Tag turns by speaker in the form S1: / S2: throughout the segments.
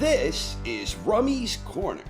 S1: This is Rummy's Corner.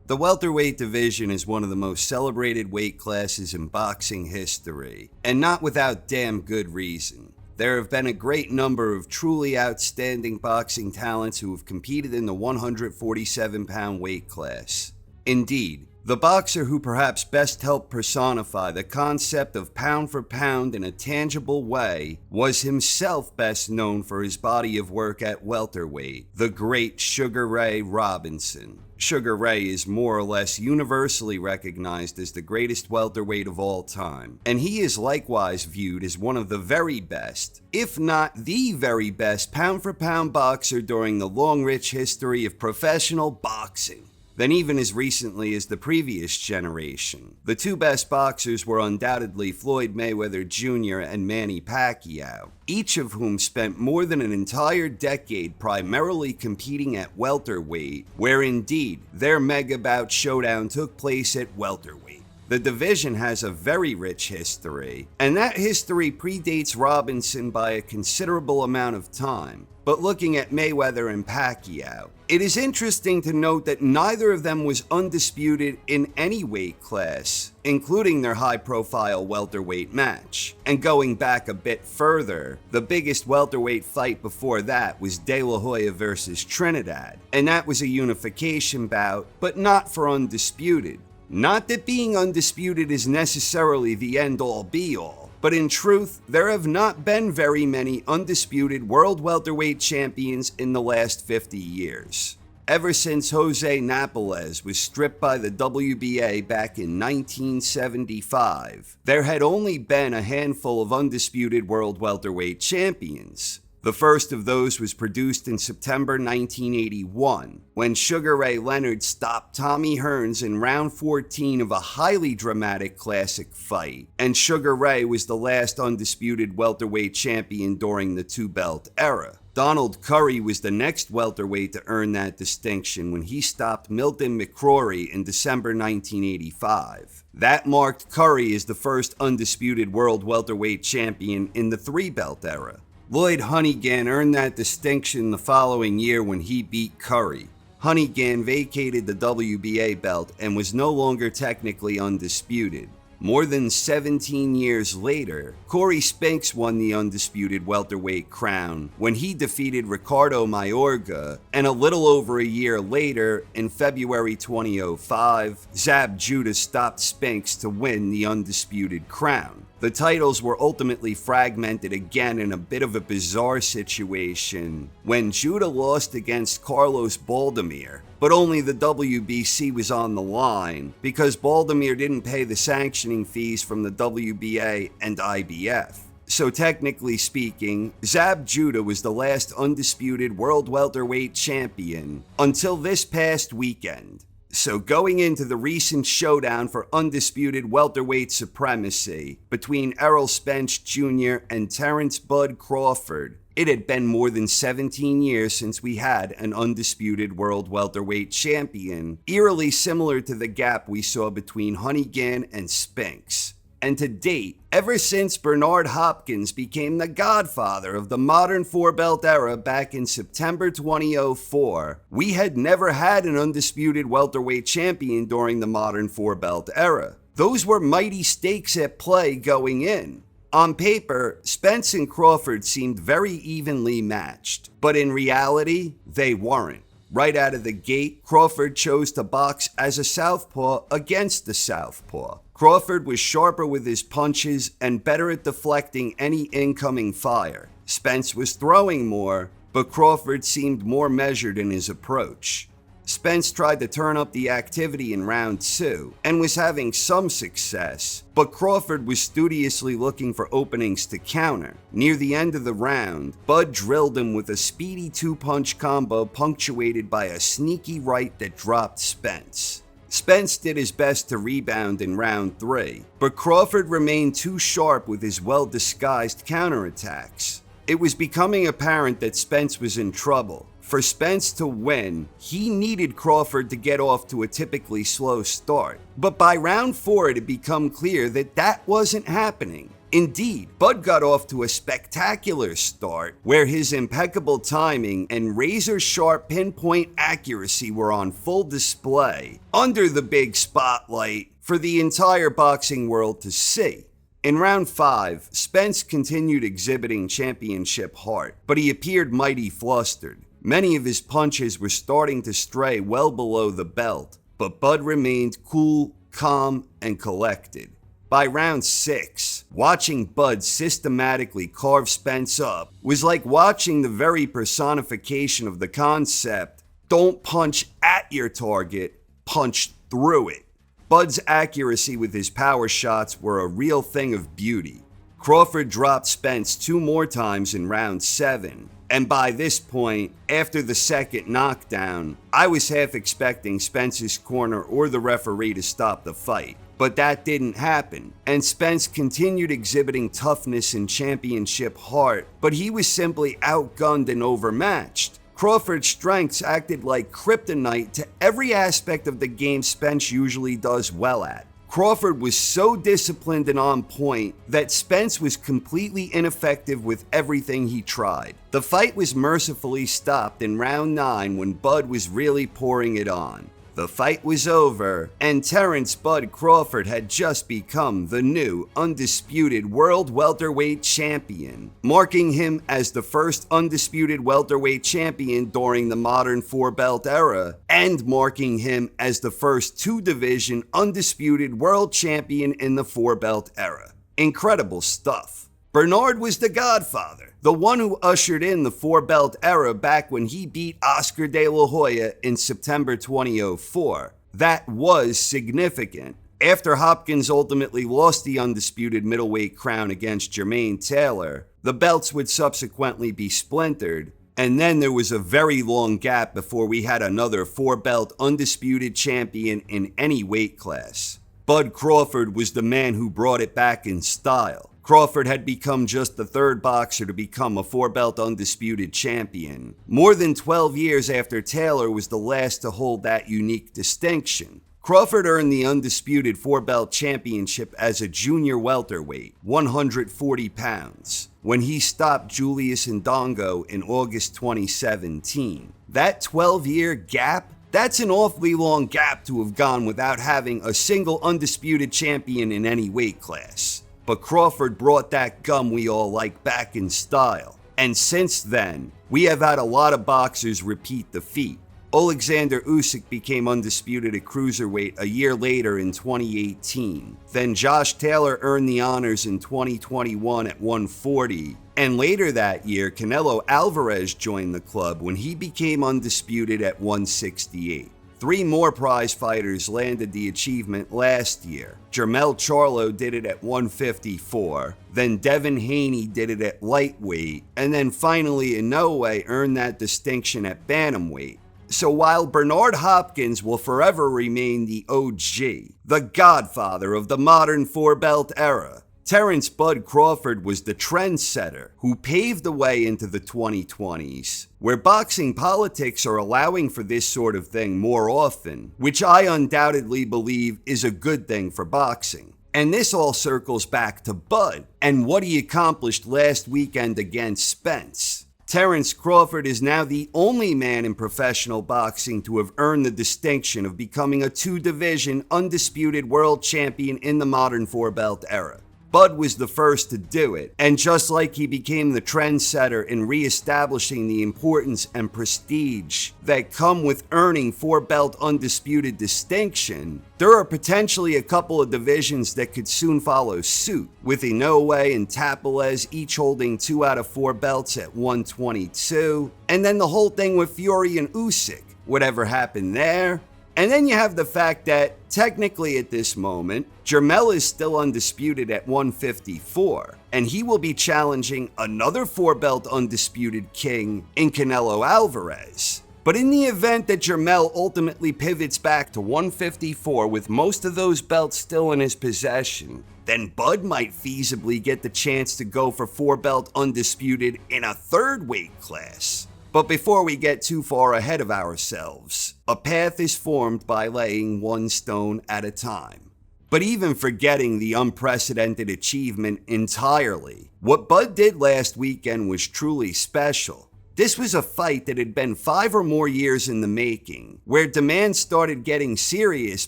S1: The welterweight division is one of the most celebrated weight classes in boxing history, and not without damn good reason. There have been a great number of truly outstanding boxing talents who have competed in the 147-pound weight class. Indeed, the boxer who perhaps best helped personify the concept of pound for pound in a tangible way was himself best known for his body of work at welterweight, the great Sugar Ray Robinson. Sugar Ray is more or less universally recognized as the greatest welterweight of all time, and he is likewise viewed as one of the very best, if not the very best, pound-for-pound boxer during the long rich history of professional boxing. Then even as recently as the previous generation, the two best boxers were undoubtedly Floyd Mayweather Jr. and Manny Pacquiao, each of whom spent more than an entire decade primarily competing at welterweight, where indeed their mega bout showdown took place at welterweight. The division has a very rich history, and that history predates Robinson by a considerable amount of time. But looking at Mayweather and Pacquiao, it is interesting to note that neither of them was undisputed in any weight class, including their high-profile welterweight match. And going back a bit further, the biggest welterweight fight before that was De La Hoya versus Trinidad, and that was a unification bout, but not for undisputed. Not that being undisputed is necessarily the end-all be-all, but in truth, there have not been very many undisputed world welterweight champions in the last 50 years. Ever since Jose Napoles was stripped by the WBA back in 1975, there had only been a handful of undisputed world welterweight champions. The first of those was produced in September 1981, when Sugar Ray Leonard stopped Tommy Hearns in round 14 of a highly dramatic classic fight, and Sugar Ray was the last undisputed welterweight champion during the two-belt era. Donald Curry was the next welterweight to earn that distinction when he stopped Milton McCrory in December 1985. That marked Curry as the first undisputed world welterweight champion in the three-belt era. Lloyd Honeyghan earned that distinction the following year when he beat Curry. Honeyghan vacated the WBA belt and was no longer technically undisputed. More than 17 years later, Corey Spinks won the undisputed welterweight crown when he defeated Ricardo Mayorga, and a little over a year later, in February 2005, Zab Judah stopped Spinks to win the undisputed crown. The titles were ultimately fragmented again in a bit of a bizarre situation when Judah lost against Carlos Baldomir, but only the WBC was on the line because Baldomir didn't pay the sanctioning fees from the WBA and IBF. So technically speaking, Zab Judah was the last undisputed world welterweight champion until this past weekend. So going into the recent showdown for undisputed welterweight supremacy between Errol Spence Jr. and Terence "Bud" Crawford, it had been more than 17 years since we had an undisputed world welterweight champion, eerily similar to the gap we saw between Honeyghan and Spinks. And to date, ever since Bernard Hopkins became the godfather of the modern four-belt era back in September 2004, we had never had an undisputed welterweight champion during the modern four-belt era. Those were mighty stakes at play going in. On paper, Spence and Crawford seemed very evenly matched, but in reality, they weren't. Right out of the gate, Crawford chose to box as a southpaw against the southpaw. Crawford was sharper with his punches and better at deflecting any incoming fire. Spence was throwing more, but Crawford seemed more measured in his approach. Spence tried to turn up the activity in round 2 and was having some success, but Crawford was studiously looking for openings to counter. Near the end of the round, Bud drilled him with a speedy two-punch combo punctuated by a sneaky right that dropped Spence. Spence did his best to rebound in round 3, but Crawford remained too sharp with his well-disguised counterattacks. It was becoming apparent that Spence was in trouble. For Spence to win, he needed Crawford to get off to a typically slow start. But by round 4, it had become clear that that wasn't happening. Indeed, Bud got off to a spectacular start where his impeccable timing and razor-sharp pinpoint accuracy were on full display under the big spotlight for the entire boxing world to see. In round 5, Spence continued exhibiting championship heart, but he appeared mighty flustered. Many of his punches were starting to stray well below the belt, but Bud remained cool, calm, and collected. By round 6, watching Bud systematically carve Spence up was like watching the very personification of the concept, don't punch at your target, punch through it. Bud's accuracy with his power shots were a real thing of beauty. Crawford dropped Spence 2 more times in round 7, and by this point, after the second knockdown, I was half expecting Spence's corner or the referee to stop the fight. But that didn't happen, and Spence continued exhibiting toughness and championship heart, but he was simply outgunned and overmatched. Crawford's strengths acted like kryptonite to every aspect of the game Spence usually does well at. Crawford was so disciplined and on point that Spence was completely ineffective with everything he tried. The fight was mercifully stopped in round 9 when Bud was really pouring it on. The fight was over, and Terence "Bud" Crawford had just become the new undisputed world welterweight champion, marking him as the first undisputed welterweight champion during the modern 4-belt era, and marking him as the first 2-division undisputed world champion in the 4-belt era. Incredible stuff. Bernard was the godfather, the one who ushered in the 4-belt era back when he beat Oscar De La Hoya in September 2004. That was significant. After Hopkins ultimately lost the undisputed middleweight crown against Jermaine Taylor, the belts would subsequently be splintered, and then there was a very long gap before we had another 4-belt undisputed champion in any weight class. Bud Crawford was the man who brought it back in style. Crawford had become just the 3rd boxer to become a 4-belt undisputed champion, more than 12 years after Taylor was the last to hold that unique distinction. Crawford earned the undisputed 4-belt championship as a junior welterweight, 140 pounds, when he stopped Julius Ndongo in August 2017. That 12-year gap? That's an awfully long gap to have gone without having a single undisputed champion in any weight class. But Crawford brought that gum we all like back in style. And since then, we have had a lot of boxers repeat the feat. Alexander Usyk became undisputed at cruiserweight a year later in 2018. Then Josh Taylor earned the honors in 2021 at 140. And later that year, Canelo Alvarez joined the club when he became undisputed at 168. 3 more prize fighters landed the achievement last year. Jermell Charlo did it at 154, then Devin Haney did it at lightweight, and then finally Inoue earned that distinction at bantamweight. So while Bernard Hopkins will forever remain the OG, the godfather of the modern 4-belt era, Terence "Bud" Crawford was the trendsetter who paved the way into the 2020s, where boxing politics are allowing for this sort of thing more often, which I undoubtedly believe is a good thing for boxing. And this all circles back to Bud and what he accomplished last weekend against Spence. Terence Crawford is now the only man in professional boxing to have earned the distinction of becoming a 2-division undisputed world champion in the modern 4-belt era. Bud was the first to do it, and just like he became the trendsetter in re-establishing the importance and prestige that come with earning 4-belt undisputed distinction, there are potentially a couple of divisions that could soon follow suit, with Inoue and Tapalez each holding 2 out of 4 belts at 122, and then the whole thing with Fury and Usyk. Whatever happened there? And then you have the fact that, technically at this moment, Jermell is still undisputed at 154, and he will be challenging another 4-belt undisputed king in Canelo Alvarez. But in the event that Jermell ultimately pivots back to 154 with most of those belts still in his possession, then Bud might feasibly get the chance to go for 4-belt undisputed in a 3rd weight class. But before we get too far ahead of ourselves, a path is formed by laying one stone at a time. But even forgetting the unprecedented achievement entirely, what Bud did last weekend was truly special. This was a fight that had been 5 or more years in the making, where demand started getting serious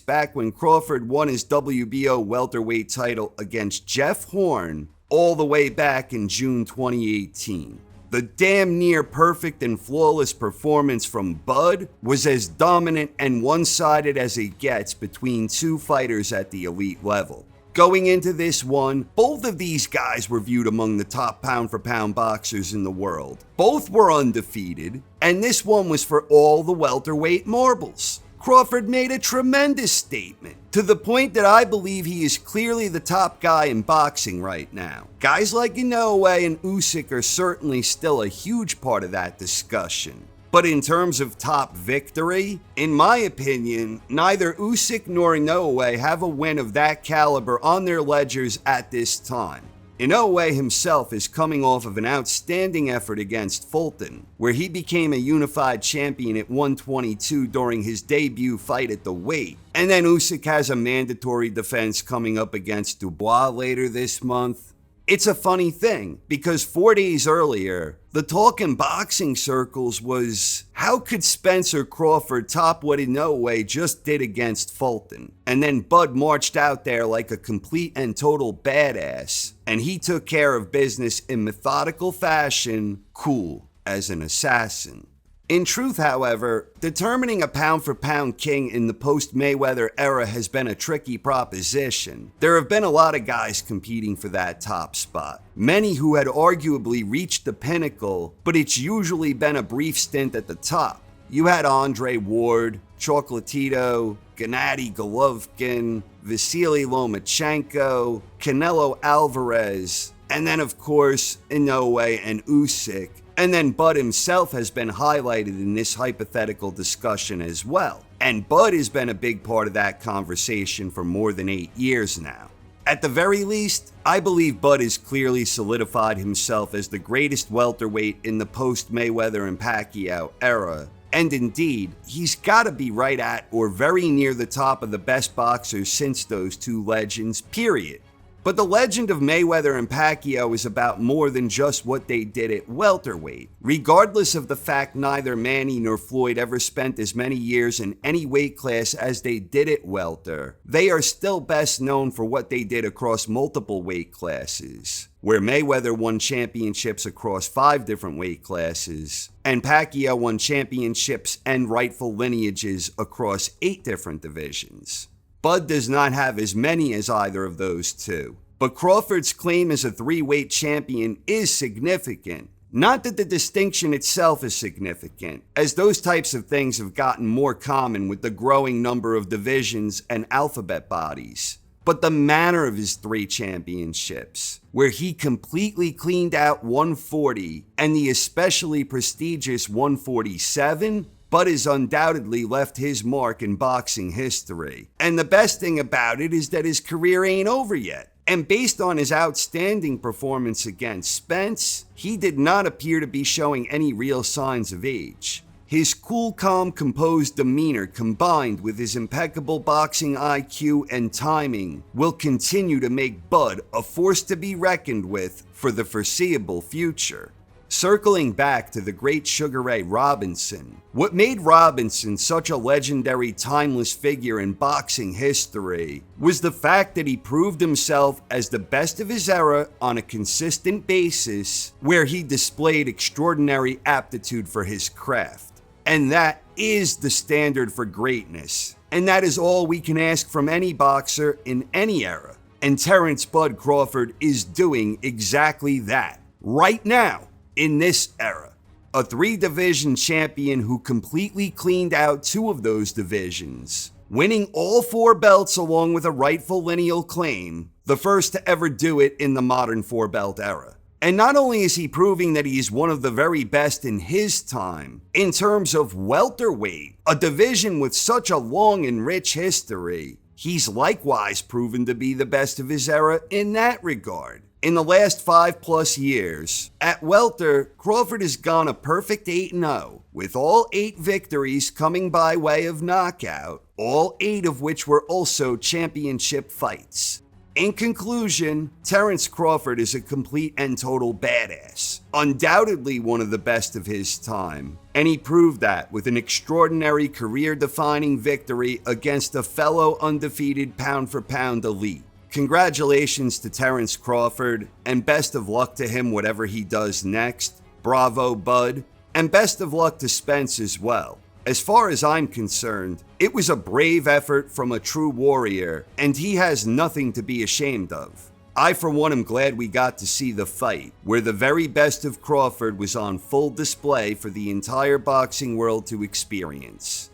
S1: back when Crawford won his WBO welterweight title against Jeff Horn all the way back in June 2018. The damn near perfect and flawless performance from Bud was as dominant and one-sided as it gets between two fighters at the elite level. Going into this one, both of these guys were viewed among the top pound-for-pound boxers in the world. Both were undefeated, and this one was for all the welterweight marbles. Crawford made a tremendous statement, to the point that I believe he is clearly the top guy in boxing right now. Guys like Inoue and Usyk are certainly still a huge part of that discussion. But in terms of top victory, in my opinion, neither Usyk nor Inoue have a win of that caliber on their ledgers at this time. Inoue himself is coming off of an outstanding effort against Fulton, where he became a unified champion at 122 during his debut fight at the weight. And then Usyk has a mandatory defense coming up against Dubois later this month. It's a funny thing, because 4 days earlier, the talk in boxing circles was, how could Spencer Crawford top what Inoue just did against Fulton? And then Bud marched out there like a complete and total badass, and he took care of business in methodical fashion, cool as an assassin. In truth, however, determining a pound-for-pound king in the post-Mayweather era has been a tricky proposition. There have been a lot of guys competing for that top spot. Many who had arguably reached the pinnacle, but it's usually been a brief stint at the top. You had Andre Ward, Chocolatito, Gennady Golovkin, Vasily Lomachenko, Canelo Alvarez, and then of course Inoue and Usyk. And then Bud himself has been highlighted in this hypothetical discussion as well. And Bud has been a big part of that conversation for more than 8 years now. At the very least, I believe Bud has clearly solidified himself as the greatest welterweight in the post-Mayweather and Pacquiao era. And indeed, he's got to be right at or very near the top of the best boxers since those two legends, period. But the legend of Mayweather and Pacquiao is about more than just what they did at welterweight. Regardless of the fact neither Manny nor Floyd ever spent as many years in any weight class as they did at welter, they are still best known for what they did across multiple weight classes, where Mayweather won championships across 5 different weight classes, and Pacquiao won championships and rightful lineages across 8 different divisions. Bud does not have as many as either of those two, but Crawford's claim as a 3-weight champion is significant. Not that the distinction itself is significant, as those types of things have gotten more common with the growing number of divisions and alphabet bodies, but the manner of his 3 championships, where he completely cleaned out 140 and the especially prestigious 147, Bud has undoubtedly left his mark in boxing history. And the best thing about it is that his career ain't over yet. And based on his outstanding performance against Spence, he did not appear to be showing any real signs of age. His cool, calm, composed demeanor combined with his impeccable boxing IQ and timing will continue to make Bud a force to be reckoned with for the foreseeable future. Circling back to the great Sugar Ray Robinson, what made Robinson such a legendary, timeless figure in boxing history was the fact that he proved himself as the best of his era on a consistent basis, where he displayed extraordinary aptitude for his craft. And that is the standard for greatness. And that is all we can ask from any boxer in any era. And Terence Bud Crawford is doing exactly that right now. In this era, a 3-division champion who completely cleaned out 2 of those divisions, winning all 4 belts along with a rightful lineal claim, the first to ever do it in the modern 4-belt era. And not only is he proving that he is one of the very best in his time, in terms of welterweight, a division with such a long and rich history, he's likewise proven to be the best of his era in that regard. In the last 5+ years, at welter, Crawford has gone a perfect 8-0, with all 8 victories coming by way of knockout, all 8 of which were also championship fights. In conclusion, Terence Crawford is a complete and total badass, undoubtedly one of the best of his time, and he proved that with an extraordinary career-defining victory against a fellow undefeated pound-for-pound elite. Congratulations to Terence Crawford, and best of luck to him whatever he does next. Bravo, bud. And best of luck to Spence as well. As far as I'm concerned, it was a brave effort from a true warrior, and he has nothing to be ashamed of. I, for one, am glad we got to see the fight, where the very best of Crawford was on full display for the entire boxing world to experience.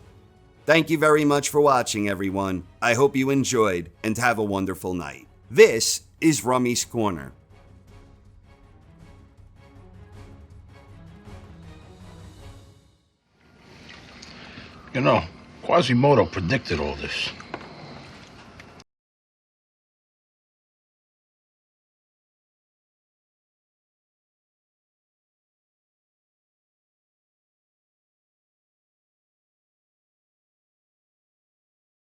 S1: Thank you very much for watching, everyone. I hope you enjoyed, and have a wonderful night. This is Rummy's Corner.
S2: You know, Quasimodo predicted all this.